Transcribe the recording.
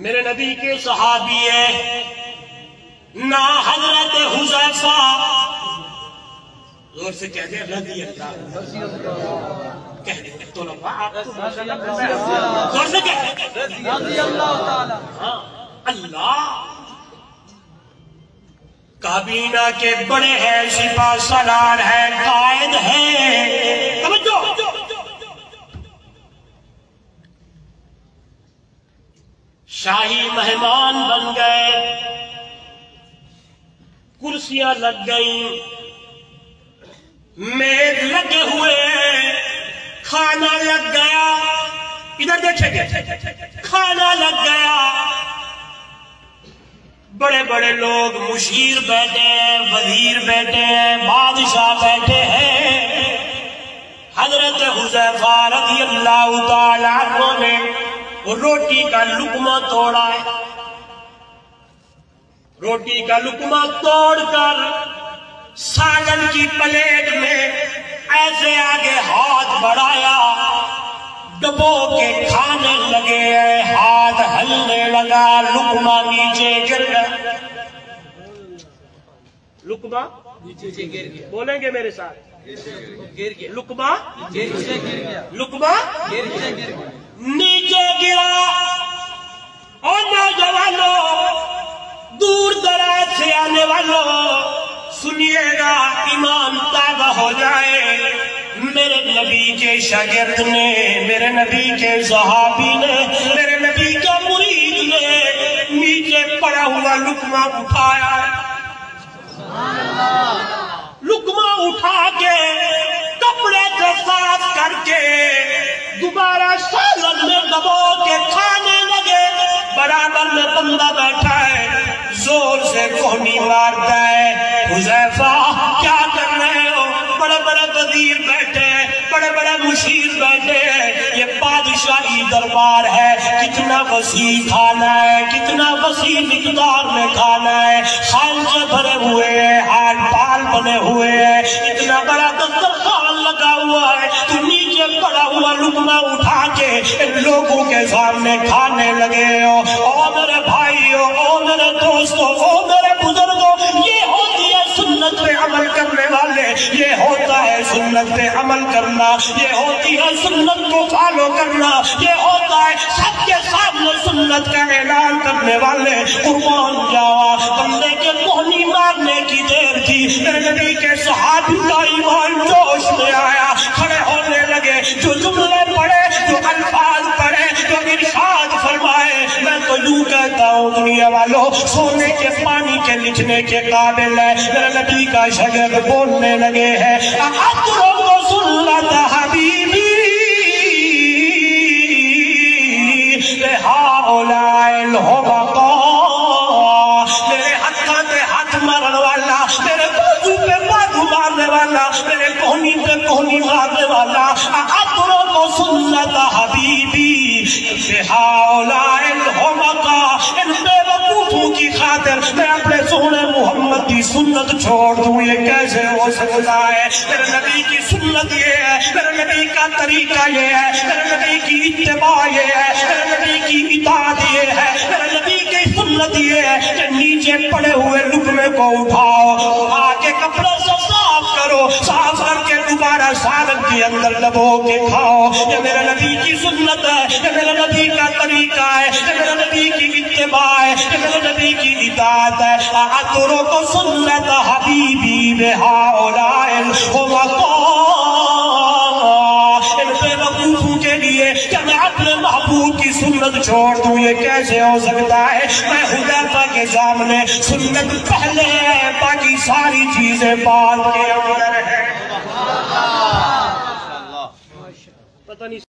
میرے نبی کے صحابی ہے نا حضرت حذیفہ، زور سے کہہ دیں رضی اللہ، کہہ دیں تو زور سے کہہ دیں رضی اللہ تعالی، ہاں اللہ کابینہ کے بڑے ہیں، سپاہ سالار ہیں، قائد ہیں، توجہ شاہی مہمان بن گئے، کرسیاں لگ گئیں، میز لگے ہوئے، کھانا لگ گیا، ادھر دیکھیں گے کھانا لگ گیا، بڑے بڑے لوگ مشیر بیٹھے ہیں، وزیر بیٹھے ہیں، بادشاہ بیٹھے ہیں، حضرت حذیفہ رضی اللہ تعالیٰ عنہ نے روٹی کا لقمہ توڑا ہے، روٹی کا لقمہ توڑ کر سالن کی پلیٹ میں ایسے آگے ہاتھ بڑھایا، ڈبو کے کھانے لگے ہیں، ہاتھ ہلنے لگا، لقمہ نیچے گر گیا، لقمہ نیچے گر گیا، بولیں گے میرے ساتھ لقمہ لقمہ نیچے گرا۔ اور نوجوانوں، دور دراز سے آنے والوں سنیے گا، ایمان تازہ ہو جائے، میرے نبی کے شاگرد نے، میرے نبی کے صحابی نے، میرے نبی کا مرید نے نیچے پڑا ہوا لقمہ اٹھایا، لقمہ اٹھا کے کپڑے سے صاف کر کے دوبارہ سالن میں دبو کے کھانے لگے۔ برابر میں بندہ بیٹھا ہے، زور سے کوہنی مارتا ہے، حذیفہ کیا کر رہے ہو؟ بڑے بڑے وزیر بیٹھے ہیں، بڑے بڑے مشیر بیٹھے ہیں، یہ بادشاہی دربار ہے، کتنا وسیع کھانا ہے، کتنا وسیع مقدار میں کھانا ہے، خالصے بھرے ہوئے ہیں، ہاتھ پال بنے ہوئے ہیں، اتنا بڑا دسترخوان لگا ہوا ہے، تو نیچے پڑا ہوا لقمہ اٹھا کے ان لوگوں کے سامنے کھانے لگے ہو۔ او میرے بھائیو، او میرے دوستو، او میرے بزرگوں، یہ ہوتی ہے سنت پہ عمل کرنے والے، یہ ہوتا ہے سنت پہ عمل کرنا، یہ ہوتی ہے سنت کو فالو کرنا، یہ ہوتا ہے سب کے سامنے سنت کا اعلان کرنے والے۔ قربان جاوا، بندے کے کوہنی مارنے کی دیر تھی، میرے نبی کے صحابی کا ایمان جوش میں آیا، کھڑے ہونے لگے، جو جملے پڑھے، جو الفاظ پڑھے، جو ارشاد فرمائے، میں تو یوں کہتا ہوں دنیا والوں، سونے کے پانی کے لکھنے کے قابل ہے۔ میرے نبی کا شاگرد بولنے لگے ہیں، اَتْرُكُ سُنَّتَ حَبِيبِي لِهَٰؤُلَاءِ الْحُمَقَاءِ، میرے ہاتھوں پہ ہاتھ مارنے والا، میرے بازو پہ بازو مارنے والا، میرے کوہنی پہ کوہنی مارنے والا، اَتْرُكُ سُنَّتَ حَبِيبِي لِهَٰؤُلَاءِ الْحُمَقَاءِ، ان بے وقوفوں کی خاطر میں اپنے سونے محمد کی سنت چھوڑ دوں، یہ کیسے ہو سکتا ہے؟ میرے نبی کی سنت یہ ہے، میرے نبی کا طریقہ یہ ہے، میرے نبی کی اتباع یہ ہے، میرے نبی کی اطاعت یہ ہے، میرے نبی کی سنت یہ ہے کہ نیچے پڑے ہوئے لقمے کو اٹھاؤ، اٹھا کے کپڑے سے صاف کرو، صاف کر کے دوبارہ سالن کے اندر ڈبو کے کھاؤ۔ یہ میرے نبی کی سنت ہے، یہ میرے نبی کا طریقہ ہے، یہ میرے نبی کی اتباع ہے، یہ میرے نبی کی اطاعت ہے۔ اَتْرُكُ سُنَّتَ حَبِيبِي لِهَٰؤُلَاءِ الْحُمَقَاءِ، ان بے وقوفوں کے لیے کہ میں اپنے محبوب کی سنت چھوڑ دوں، یہ کیسے ہو سکتا ہے؟ میں حذیفہ کے سامنے سنت پہلے ہے، باقی ساری چیزیں بعد کے اندر ہے۔ پتہ نہیں